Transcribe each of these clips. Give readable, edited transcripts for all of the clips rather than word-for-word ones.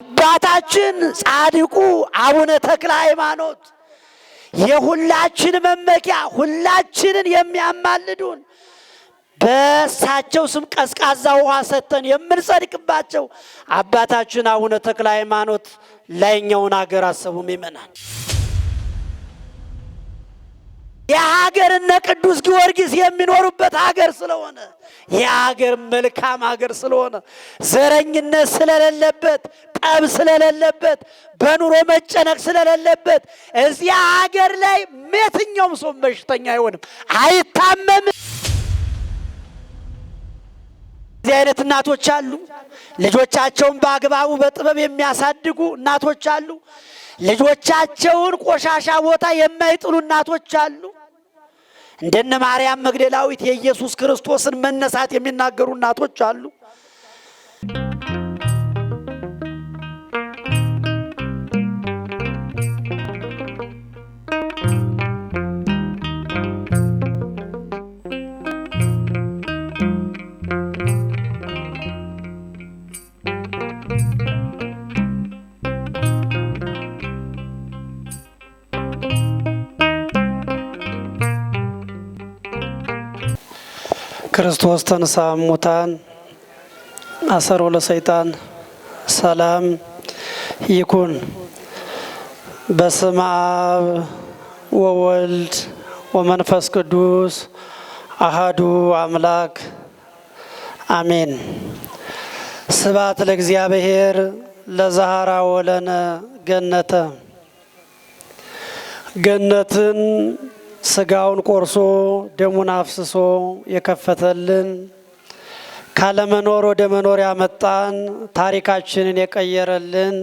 አባታችን ጻድቁ አቡነ ተክለ ሃይማኖት የሁላችን መመኪያ ሁላችንን የሚያማልዱን በእሳቸው ስም ቀዝቃዛ ውሃ ሰጥተን የምንጸድቅባቸው አባታችን አቡነ ተክለ ሃይማኖት ላይኛውን ሀገር አሰቡ። ምእመናን የሀገርነ ቅዱስ ጊዮርጊስ የሚኖሩበት ሀገር ስለሆነ የሀገር መልካም ሀገር ስለሆነ ዘረኝነት ስለሌለበት ጠብ ስለሌለበት በኑሮ መጨነቅ ስለሌለበት እዚያ ሀገር ላይ የትኛውም ሰው በሽተኛ አይሆንም፣ አይታመምም። እዚህ አይነት እናቶች አሉ። ልጆቻቸውን በአግባቡ በጥበብ የሚያሳድጉ እናቶች አሉ። ልጆቻቸውን ቆሻሻ ቦታ የማይጥሉ እናቶች አሉ። እንደነ ማርያም መግደላዊት የኢየሱስ ክርስቶስን መነሳት የሚናገሩ እናቶች አሉ። ክርስቶስ ተንሥአ እሙታን አሰሮ ለሰይጣን ሰላም ይኩን። በስመ አብ ወወልድ ወመንፈስ ቅዱስ አሐዱ አምላክ አሜን። ስብሐት ለእግዚአብሔር ለዘሃራ ወለነ ገነተ። ገነትን ስጋውን ቆርሶ ደሙን አፍስሶ የከፈተልን ካለመኖር ወደ መኖር ያመጣን ታሪካችንን የቀየረልን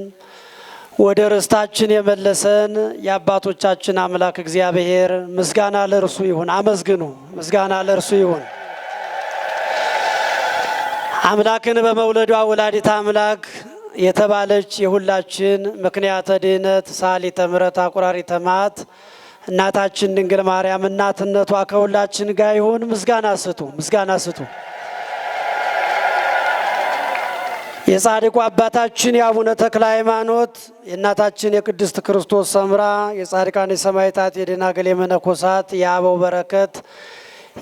ወደ ርስታችን የመለሰን የአባቶቻችን አምላክ እግዚአብሔር ምስጋና ለእርሱ ይሁን። አመስግኑ። ምስጋና ለእርሱ ይሁን። አምላክን በመውለዷ ወላዲተ አምላክ የተባለች የሁላችን ምክንያተ ድኅነት ሰአሊተ ምሕረት አቁራሪተ መዓት እናታችን ድንግል ማርያም እናትነቷ ከሁላችን ጋር ይሁን። ምስጋና ስጡ። ምስጋና ስጡ። የጻድቁ አባታችን የአቡነ ተክለ ሃይማኖት የእናታችን የቅድስት ክርስቶስ ሰምራ የጻድቃን የሰማዕታት የደናግል የመነኮሳት የአበው በረከት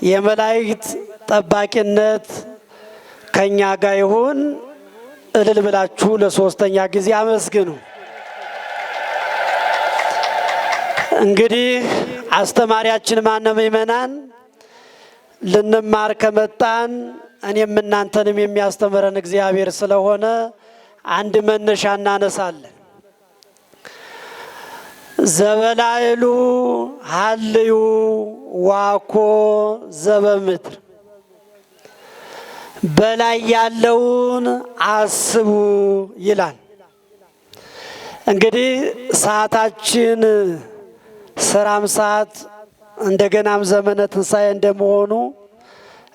የመላእክት ጠባቂነት ከኛ ጋር ይሁን። እልል ብላችሁ ለሶስተኛ ጊዜ አመስግኑ። እንግዲህ አስተማሪያችን ማነው? ምእመናን ልንማር ከመጣን እኔም እናንተንም የሚያስተምረን እግዚአብሔር ስለሆነ አንድ መነሻ እናነሳለን። ዘበላይሉ ሀልዩ ዋኮ ዘበምድር፣ በላይ ያለውን አስቡ ይላል። እንግዲህ ሰዓታችን ስራም ሰዓት እንደገናም ዘመነ ትንሣኤ እንደመሆኑ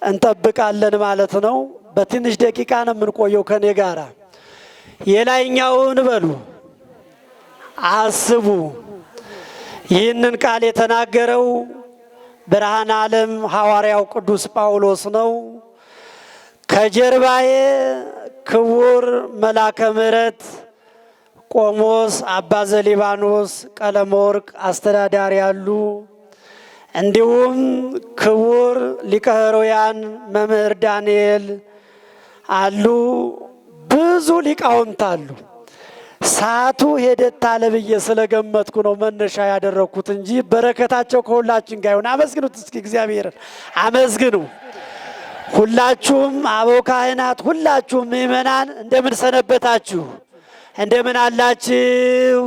እንጠብቃለን ማለት ነው። በትንሽ ደቂቃ ነው የምንቆየው ከኔ ጋራ። የላይኛውን በሉ አስቡ። ይህንን ቃል የተናገረው ብርሃነ ዓለም ሐዋርያው ቅዱስ ጳውሎስ ነው። ከጀርባዬ ክቡር መላከ ምሕረት ቆሞስ አባ ዘሊባኖስ ቀለመወርቅ አስተዳዳሪ ያሉ፣ እንዲሁም ክቡር ሊቀ ኅሩያን መምህር ዳንኤል አሉ። ብዙ ሊቃውንት አሉ። ሰዓቱ ሄደት አለ ብዬ ስለገመትኩ ነው መነሻ ያደረግኩት እንጂ በረከታቸው ከሁላችን ጋር ይሁን። አመስግኑት እስኪ እግዚአብሔርን አመስግኑ። ሁላችሁም አበው ካህናት፣ ሁላችሁም ምእመናን እንደምን ሰነበታችሁ? እንደምን አላችሁ?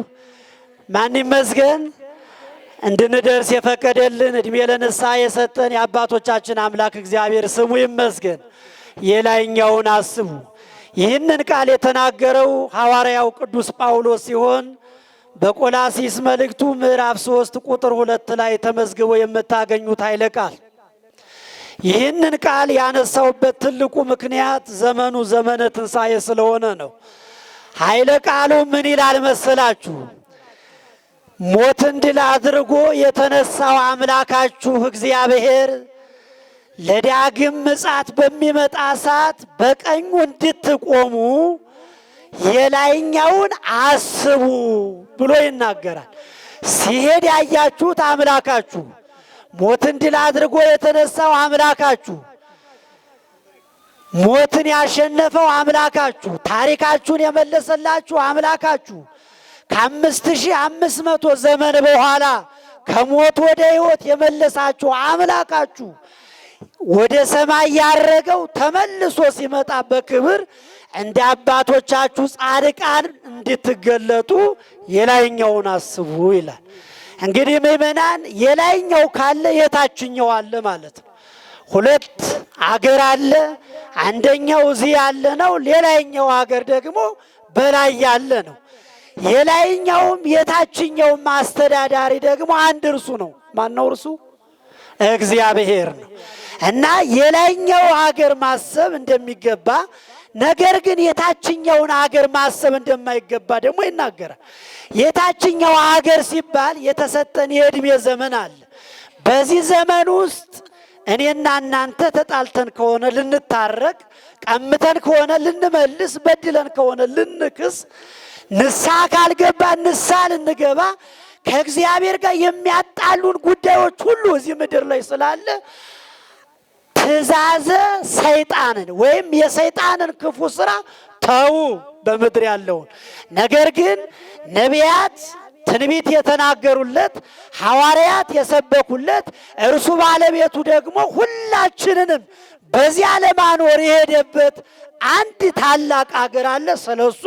ማን ይመስገን? እንድንደርስ የፈቀደልን እድሜ ለንስሐ የሰጠን የአባቶቻችን አምላክ እግዚአብሔር ስሙ ይመስገን። የላይኛውን አስቡ። ይህንን ቃል የተናገረው ሐዋርያው ቅዱስ ጳውሎስ ሲሆን በቆላሲስ መልእክቱ ምዕራፍ 3 ቁጥር 2 ላይ ተመዝግቦ የምታገኙት ኃይለ ቃል። ይህንን ቃል ያነሳውበት ትልቁ ምክንያት ዘመኑ ዘመነ ትንሣኤ ስለሆነ ነው። ኃይለ ቃሉ ምን ይላል መሰላችሁ? ሞትን ድል አድርጎ የተነሳው አምላካችሁ እግዚአብሔር ለዳግም ምጽአት በሚመጣ ሰዓት በቀኙ እንድትቆሙ የላይኛውን አስቡ ብሎ ይናገራል። ሲሄድ ያያችሁት አምላካችሁ፣ ሞትን ድል አድርጎ የተነሳው አምላካችሁ፣ ሞትን ያሸነፈው አምላካችሁ፣ ታሪካችሁን የመለሰላችሁ አምላካችሁ፣ ከ5500 ዘመን በኋላ ከሞት ወደ ሕይወት የመለሳችሁ አምላካችሁ፣ ወደ ሰማይ ያረገው ተመልሶ ሲመጣ በክብር እንደ አባቶቻችሁ ጻድቃን እንድትገለጡ የላይኛውን አስቡ ይላል። እንግዲህ ምእመናን የላይኛው ካለ የታችኛው አለ ማለት ነው። ሁለት አገር አለ። አንደኛው እዚህ ያለ ነው፣ ሌላኛው አገር ደግሞ በላይ ያለ ነው። የላይኛውም የታችኛውም አስተዳዳሪ ደግሞ አንድ እርሱ ነው። ማን ነው እርሱ? እግዚአብሔር ነው። እና የላይኛው ሀገር ማሰብ እንደሚገባ ነገር ግን የታችኛውን ሀገር ማሰብ እንደማይገባ ደግሞ ይናገራል። የታችኛው ሀገር ሲባል የተሰጠን የዕድሜ ዘመን አለ። በዚህ ዘመን ውስጥ እኔና እናንተ ተጣልተን ከሆነ ልንታረቅ፣ ቀምተን ከሆነ ልንመልስ፣ በድለን ከሆነ ልንክስ፣ ንስሐ ካልገባ ንስሐ ልንገባ፣ ከእግዚአብሔር ጋር የሚያጣሉን ጉዳዮች ሁሉ እዚህ ምድር ላይ ስላለ ትእዛዘ ሰይጣንን ወይም የሰይጣንን ክፉ ስራ ተዉ በምድር ያለውን። ነገር ግን ነቢያት ትንቢት የተናገሩለት፣ ሐዋርያት የሰበኩለት፣ እርሱ ባለቤቱ ደግሞ ሁላችንንም በዚያ ለማኖር የሄደበት አንድ ታላቅ አገር አለ። ስለሱ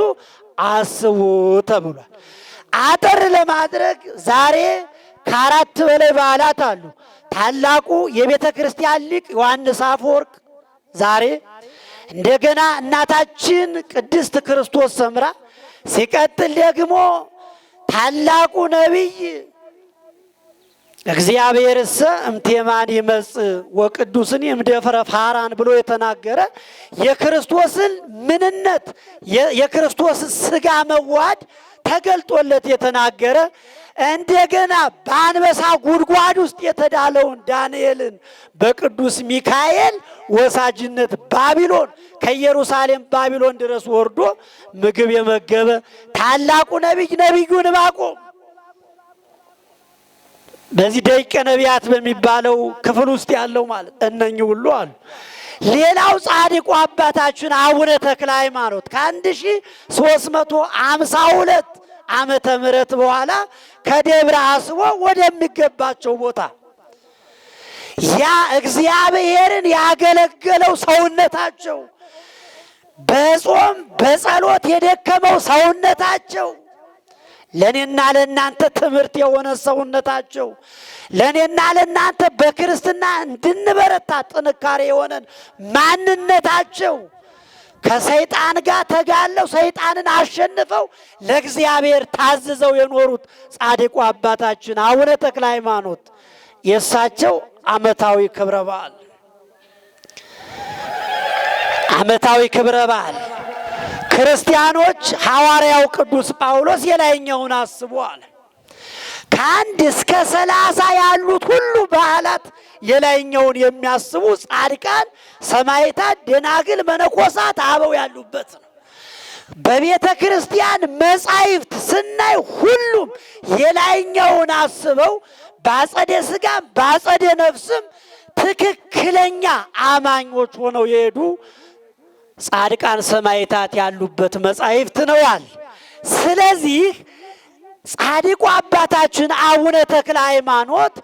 አስቡ ተብሏል። አጠር ለማድረግ ዛሬ ከ4 በላይ በዓላት አሉ። ታላቁ የቤተ ክርስቲያን ሊቅ ዮሐንስ አፈወርቅ ዛሬ፣ እንደገና እናታችን ቅድስት ክርስቶስ ሰምራ፣ ሲቀጥል ደግሞ ታላቁ ነቢይ እግዚአብሔርሰ እምቴማን ይመጽእ ወቅዱስን እምደፍረ ፋራን ብሎ የተናገረ የክርስቶስን ምንነት የክርስቶስን ሥጋ መዋሃድ ተገልጦለት የተናገረ እንደገና በአንበሳ ጉድጓድ ውስጥ የተዳለውን ዳንኤልን በቅዱስ ሚካኤል ወሳጅነት ባቢሎን ከኢየሩሳሌም ባቢሎን ድረስ ወርዶ ምግብ የመገበ ታላቁ ነቢይ ነቢዩ ዕንባቆም በዚህ ደቂቀ ነቢያት በሚባለው ክፍል ውስጥ ያለው ማለት እነኚህ ሁሉ አሉ። ሌላው ጻድቁ አባታችን አቡነ ተክለ ሃይማኖት ከ1352 ዓመተ ምህረት በኋላ ከደብረ አስቦ ወደሚገባቸው ቦታ ያ እግዚአብሔርን ያገለገለው ሰውነታቸው፣ በጾም በጸሎት የደከመው ሰውነታቸው፣ ለኔና ለናንተ ትምህርት የሆነ ሰውነታቸው፣ ለኔና ለናንተ በክርስትና እንድንበረታ ጥንካሬ የሆነን ማንነታቸው ከሰይጣን ጋር ተጋለው ሰይጣንን አሸንፈው ለእግዚአብሔር ታዝዘው የኖሩት ጻድቁ አባታችን አቡነ ተክለ ሃይማኖት የእሳቸው ዓመታዊ ክብረ በዓል ክርስቲያኖች ሐዋርያው ቅዱስ ጳውሎስ የላይኛውን አስቡ አለ። ከ1 እስከ 30 ያሉት ሁሉ በዓላት የላይኛውን የሚያስቡ ጻድቃን፣ ሰማዕታት፣ ደናግል፣ መነኮሳት፣ አበው ያሉበት ነው። በቤተ ክርስቲያን መጻሕፍት ስናይ ሁሉም የላይኛውን አስበው በአጸደ ሥጋም በአጸደ ነፍስም ትክክለኛ አማኞች ሆነው የሄዱ ጻድቃን ሰማዕታት ያሉበት መጻሕፍት ነው ያለ። ስለዚህ ጻድቁ አባታችን አቡነ ተክለ ሃይማኖት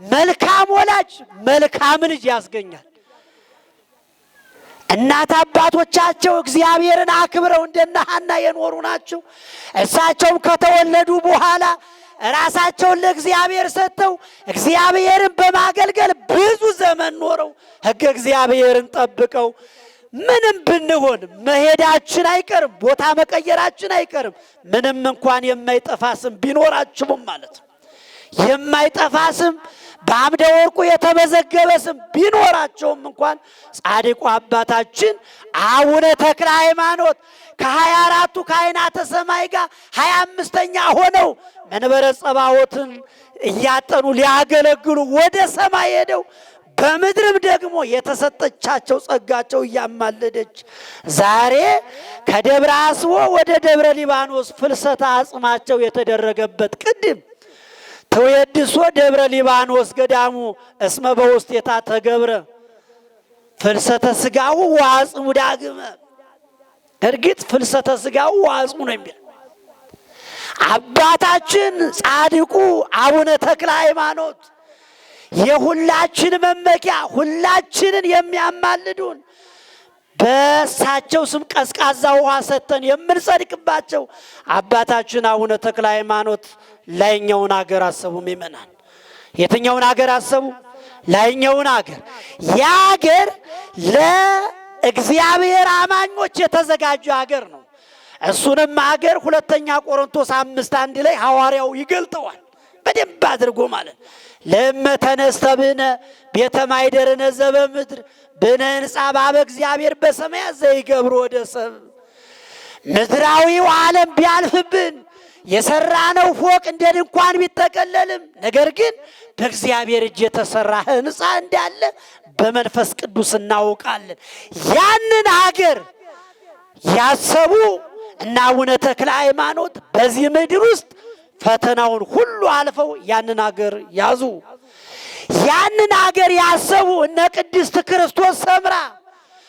መልካም ወላጅ መልካም ልጅ ያስገኛል። እናት አባቶቻቸው እግዚአብሔርን አክብረው እንደነ ሐና የኖሩ ናቸው። እሳቸውም ከተወለዱ በኋላ ራሳቸውን ለእግዚአብሔር ሰጥተው እግዚአብሔርን በማገልገል ብዙ ዘመን ኖረው ሕገ እግዚአብሔርን ጠብቀው ምንም ብንሆን መሄዳችን አይቀርም፣ ቦታ መቀየራችን አይቀርም። ምንም እንኳን የማይጠፋ ስም ቢኖራችሁም ማለት ነው። የማይጠፋ ስም በአምደ ወርቁ የተመዘገበ ስም ቢኖራቸውም እንኳን ጻድቁ አባታችን አቡነ ተክለ ሃይማኖት ከ24ቱ ካህናተ ሰማይ ጋር 25ኛ ሆነው መንበረ ጸባዖትን እያጠኑ ሊያገለግሉ ወደ ሰማይ ሄደው በምድርም ደግሞ የተሰጠቻቸው ጸጋቸው እያማለደች ዛሬ ከደብረ አስቦ ወደ ደብረ ሊባኖስ ፍልሰታ አጽማቸው የተደረገበት ቅድም ተወድሶ ደብረ ሊባኖስ ገዳሙ እስመ በውስቴታ ተገብረ ፍልሰተ ስጋው ወአጽሙ ዳግመ። እርግጥ ፍልሰተ ስጋው ወአጽሙ ነው የሚል አባታችን ጻድቁ አቡነ ተክለ ሃይማኖት የሁላችን መመኪያ ሁላችንን የሚያማልዱን በእሳቸው ስም ቀዝቃዛ ውሃ ሰጥተን የምንጸድቅባቸው አባታችን አቡነ ተክለ ሃይማኖት ላይኛውን አገር አሰቡ። ምእመናን የትኛውን አገር አሰቡ? ላይኛውን አገር። ያ አገር ለእግዚአብሔር አማኞች የተዘጋጀ አገር ነው። እሱንም አገር ሁለተኛ ቆሮንቶስ 5:1 ላይ ሐዋርያው ይገልጠዋል በደንብ አድርጎ ማለት ለመተነስተ ብነ ቤተ ማይደርነ ዘበምድር ብነ ሕንጻ ባበ እግዚአብሔር በሰማያት ዘይገብሩ ወደ ሰብ። ምድራዊው ዓለም ቢያልፍብን የሰራነው ፎቅ እንደ ድንኳን ቢጠቀለልም ነገር ግን በእግዚአብሔር እጅ የተሰራ ሕንጻ እንዳለ በመንፈስ ቅዱስ እናውቃለን። ያንን ሀገር ያሰቡ እና አቡነ ተክለ ሃይማኖት በዚህ ምድር ውስጥ ፈተናውን ሁሉ አልፈው ያንን ሀገር ያዙ። ያንን ሀገር ያሰቡ እነ ቅድስት ክርስቶስ ሰምራ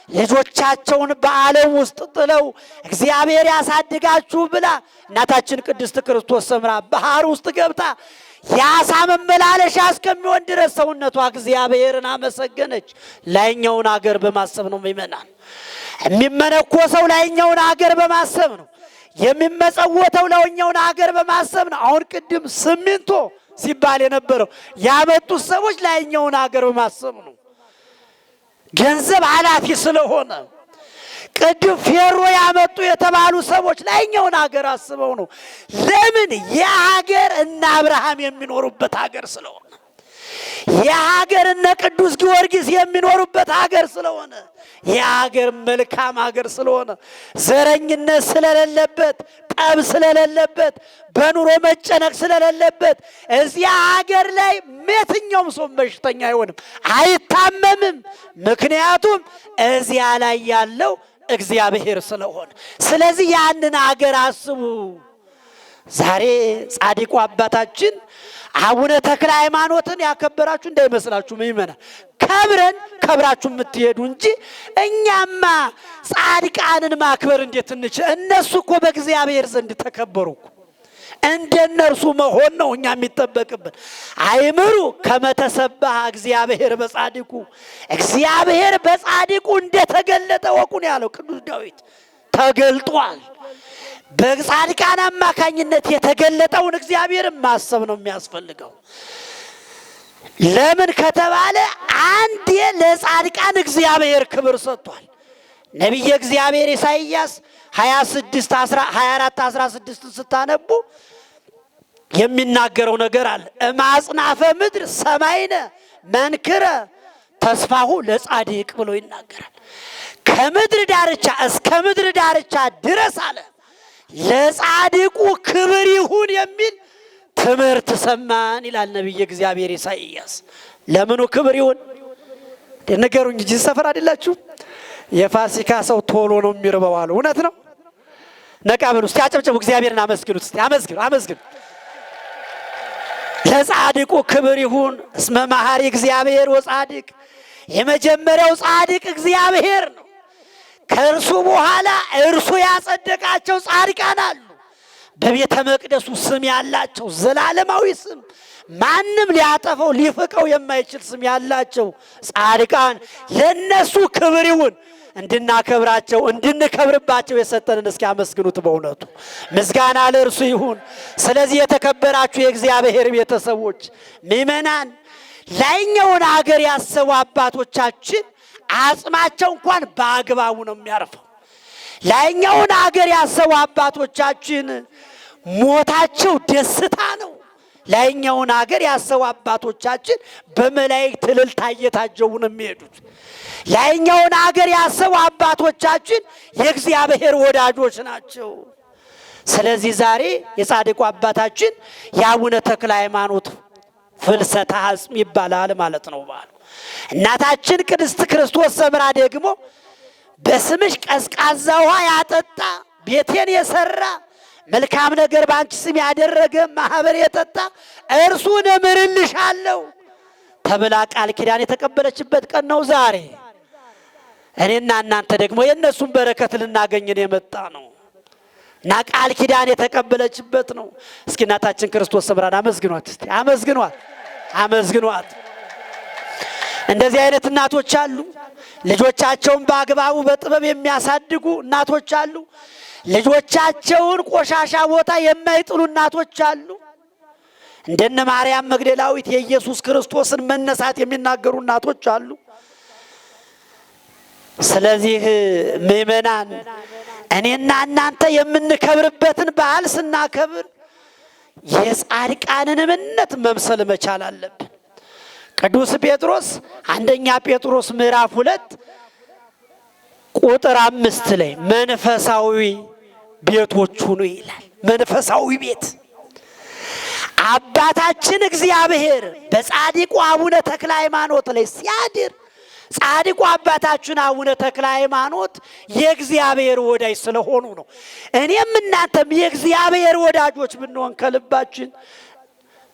ልጆቻቸውን በዓለም ውስጥ ጥለው እግዚአብሔር ያሳድጋችሁ ብላ እናታችን ቅድስት ክርስቶስ ሰምራ ባህር ውስጥ ገብታ የአሳ መመላለሻ እስከሚሆን ድረስ ሰውነቷ እግዚአብሔርን አመሰገነች። ላይኛውን ሀገር በማሰብ ነው ምእመናን። የሚመነኮሰው ላይኛውን ሀገር በማሰብ ነው። የሚመጸወተው ላይኛውን ሀገር በማሰብ ነው። አሁን ቅድም ሲሚንቶ ሲባል የነበረው ያመጡት ሰዎች ላይኛውን ሀገር በማሰብ ነው። ገንዘብ ኃላፊ ስለሆነ ቅድም ፌሮ ያመጡ የተባሉ ሰዎች ላይኛውን ሀገር አስበው ነው። ለምን? የሀገር እነ አብርሃም የሚኖሩበት ሀገር ስለሆነ፣ የሀገር እነ ቅዱስ ጊዮርጊስ የሚኖሩበት ሀገር ስለሆነ፣ የሀገር መልካም ሀገር ስለሆነ፣ ዘረኝነት ስለሌለበት፣ ጠብ ስለሌለበት፣ በኑሮ መጨነቅ ስለሌለበት እዚያ ሀገር ላይ የትኛውም ሰው በሽተኛ አይሆንም፣ አይታመምም። ምክንያቱም እዚያ ላይ ያለው እግዚአብሔር ስለሆነ። ስለዚህ ያንን ሀገር አስቡ። ዛሬ ጻድቁ አባታችን አቡነ ተክለ ሃይማኖትን ያከበራችሁ እንዳይመስላችሁ ምእመናን። ከብራችሁ የምትሄዱ እንጂ እኛማ ጻድቃንን ማክበር እንዴት እንችል? እነሱ እኮ በእግዚአብሔር ዘንድ ተከበሩ እኮ። እንደነርሱ መሆን ነው እኛ የሚጠበቅብን። አይምሩ ከመተሰባህ እግዚአብሔር በጻድቁ፣ እግዚአብሔር በጻድቁ እንደተገለጠ ወቁን ያለው ቅዱስ ዳዊት ተገልጧል። በጻድቃን አማካኝነት የተገለጠውን እግዚአብሔርን ማሰብ ነው የሚያስፈልገው። ለምን ከተባለ አንዴ ለጻድቃን እግዚአብሔር ክብር ሰጥቷል። ነቢየ እግዚአብሔር ኢሳይያስ 24:16 ስታነቡ የሚናገረው ነገር አለ። እማጽናፈ ምድር ሰማይነ መንክረ ተስፋሁ ለጻድቅ ብሎ ይናገራል። ከምድር ዳርቻ እስከ ምድር ዳርቻ ድረስ አለ ለጻድቁ ክብር ይሁን የሚል ትምህርት ሰማን ይላል ነቢየ እግዚአብሔር ኢሳይያስ። ለምኑ ክብር ይሁን ንገሩኝ እንጂ ሰፈር አይደላችሁ? የፋሲካ ሰው ቶሎ ነው የሚርበው አሉ። እውነት ነው። ነቃ በሉ እስቲ፣ አጨብጭቡ፣ እግዚአብሔርን አመስግኑት እስቲ። አመስግኑ። ለጻድቁ ክብር ይሁን። እስመ መሐሪ እግዚአብሔር ወጻድቅ። የመጀመሪያው ጻድቅ እግዚአብሔር ነው። ከእርሱ በኋላ እርሱ ያጸደቃቸው ጻድቃን አሉ። በቤተ መቅደሱ ስም ያላቸው ዘላለማዊ ስም፣ ማንም ሊያጠፈው ሊፍቀው የማይችል ስም ያላቸው ጻድቃን፣ ለነሱ ክብር ይሁን። እንድናከብራቸው እንድንከብርባቸው የሰጠንን እስኪ አመስግኑት። በእውነቱ ምስጋና ለእርሱ ይሁን። ስለዚህ የተከበራችሁ የእግዚአብሔር ቤተሰቦች ምእመናን፣ ላይኛውን ሀገር ያሰቡ አባቶቻችን አጽማቸው እንኳን በአግባቡ ነው የሚያርፈው። ላይኛውን ሀገር ያሰቡ አባቶቻችን ሞታቸው ደስታ ነው። ላይኛውን ሀገር ያሰቡ አባቶቻችን በመላእክት እልልታ እየታጀቡ ነው የሚሄዱት። ላይኛውን ሀገር ያሰቡ አባቶቻችን የእግዚአብሔር ወዳጆች ናቸው። ስለዚህ ዛሬ የጻድቁ አባታችን የአቡነ ተክለ ሃይማኖት ፍልሰታ አጽም ይባላል ማለት ነው በዓሉ። እናታችን ቅድስት ክርስቶስ ሰምራ ደግሞ በስምሽ ቀዝቃዛ ውሃ ያጠጣ ቤቴን የሰራ መልካም ነገር ባንቺ ስም ያደረገ ማህበር የጠጣ እርሱን እምርልሻለሁ ተብላ ቃል ኪዳን የተቀበለችበት ቀን ነው ዛሬ። እኔና እናንተ ደግሞ የእነሱን በረከት ልናገኝን የመጣ ነው እና ቃል ኪዳን የተቀበለችበት ነው። እስኪ እናታችን ክርስቶስ ሰምራን አመስግኗት፣ እስቲ አመስግኗት። እንደዚህ አይነት እናቶች አሉ። ልጆቻቸውን በአግባቡ በጥበብ የሚያሳድጉ እናቶች አሉ። ልጆቻቸውን ቆሻሻ ቦታ የማይጥሉ እናቶች አሉ። እንደነ ማርያም መግደላዊት የኢየሱስ ክርስቶስን መነሳት የሚናገሩ እናቶች አሉ። ስለዚህ ምእመናን እኔና እናንተ የምንከብርበትን በዓል ስናከብር የጻድቃንን እምነት መምሰል መቻል አለብን። ቅዱስ ጴጥሮስ አንደኛ ጴጥሮስ ምዕራፍ 2 ቁጥር 5 ላይ መንፈሳዊ ቤቶች ሁኑ ይላል። መንፈሳዊ ቤት አባታችን እግዚአብሔር በጻድቁ አቡነ ተክለ ሃይማኖት ላይ ሲያድር ጻድቁ አባታችን አቡነ ተክለ ሃይማኖት የእግዚአብሔር ወዳጅ ስለሆኑ ነው። እኔም እናንተም የእግዚአብሔር ወዳጆች ብንሆን ከልባችን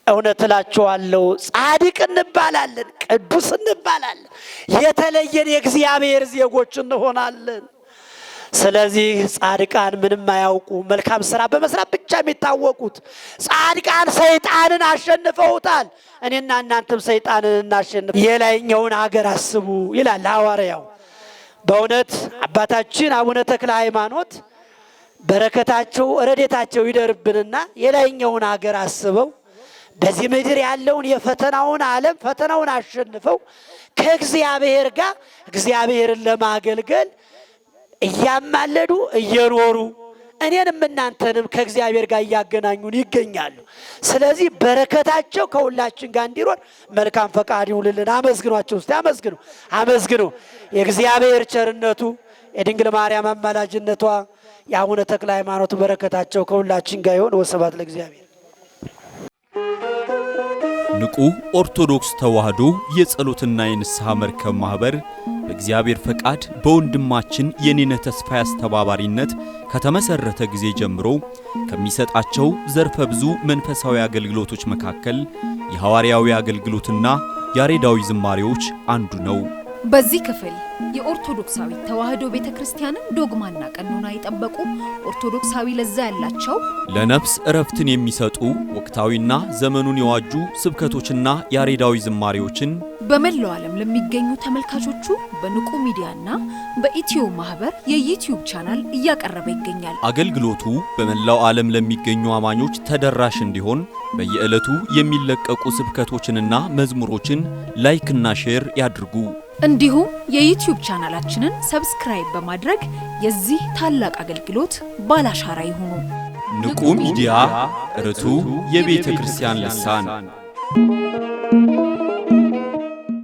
እውነት እላችኋለሁ ጻድቅ እንባላለን፣ ቅዱስ እንባላለን፣ የተለየን የእግዚአብሔር ዜጎች እንሆናለን። ስለዚህ ጻድቃን ምንም አያውቁ መልካም ስራ በመስራት ብቻ የሚታወቁት ጻድቃን ሰይጣንን አሸንፈውታል። እኔና እናንተም ሰይጣንን እናሸንፍ የላይኛውን ሀገር አስቡ ይላል ሐዋርያው። በእውነት አባታችን አቡነ ተክለ ሃይማኖት በረከታቸው ረድኤታቸው ይደርብንና የላይኛውን ሀገር አስበው በዚህ ምድር ያለውን የፈተናውን ዓለም ፈተናውን አሸንፈው ከእግዚአብሔር ጋር እግዚአብሔርን ለማገልገል እያማለዱ እየኖሩ እኔንም እናንተንም ከእግዚአብሔር ጋር እያገናኙን ይገኛሉ። ስለዚህ በረከታቸው ከሁላችን ጋር እንዲኖር መልካም ፈቃድ ይሁንልን። አመስግኗቸው፣ እስቲ አመስግኑ። የእግዚአብሔር ቸርነቱ የድንግል ማርያም አማላጅነቷ የአቡነ ተክለ ሃይማኖት በረከታቸው ከሁላችን ጋር ይሁን። ወስብሐት ለእግዚአብሔር። ንቁ ኦርቶዶክስ ተዋሕዶ የጸሎትና የንስሐ መርከብ ማህበር በእግዚአብሔር ፈቃድ በወንድማችን የኔነ ተስፋዬ አስተባባሪነት ከተመሰረተ ጊዜ ጀምሮ ከሚሰጣቸው ዘርፈ ብዙ መንፈሳዊ አገልግሎቶች መካከል የሐዋርያዊ አገልግሎትና ያሬዳዊ ዝማሬዎች አንዱ ነው። በዚህ ክፍል የኦርቶዶክሳዊ ተዋሕዶ ቤተክርስቲያንን ዶግማና ቀኖና የጠበቁ ኦርቶዶክሳዊ ለዛ ያላቸው ለነፍስ እረፍትን የሚሰጡ ወቅታዊና ዘመኑን የዋጁ ስብከቶችና ያሬዳዊ ዝማሬዎችን በመላው ዓለም ለሚገኙ ተመልካቾቹ በንቁ ሚዲያና በኢትዮ ማህበር የዩቲዩብ ቻናል እያቀረበ ይገኛል። አገልግሎቱ በመላው ዓለም ለሚገኙ አማኞች ተደራሽ እንዲሆን በየዕለቱ የሚለቀቁ ስብከቶችንና መዝሙሮችን ላይክና ሼር ያድርጉ። እንዲሁም የዩቲዩብ ቻናላችንን ሰብስክራይብ በማድረግ የዚህ ታላቅ አገልግሎት ባላሻራ ይሁኑ። ንቁ ሚዲያ ርቱ የቤተ ክርስቲያን ልሳን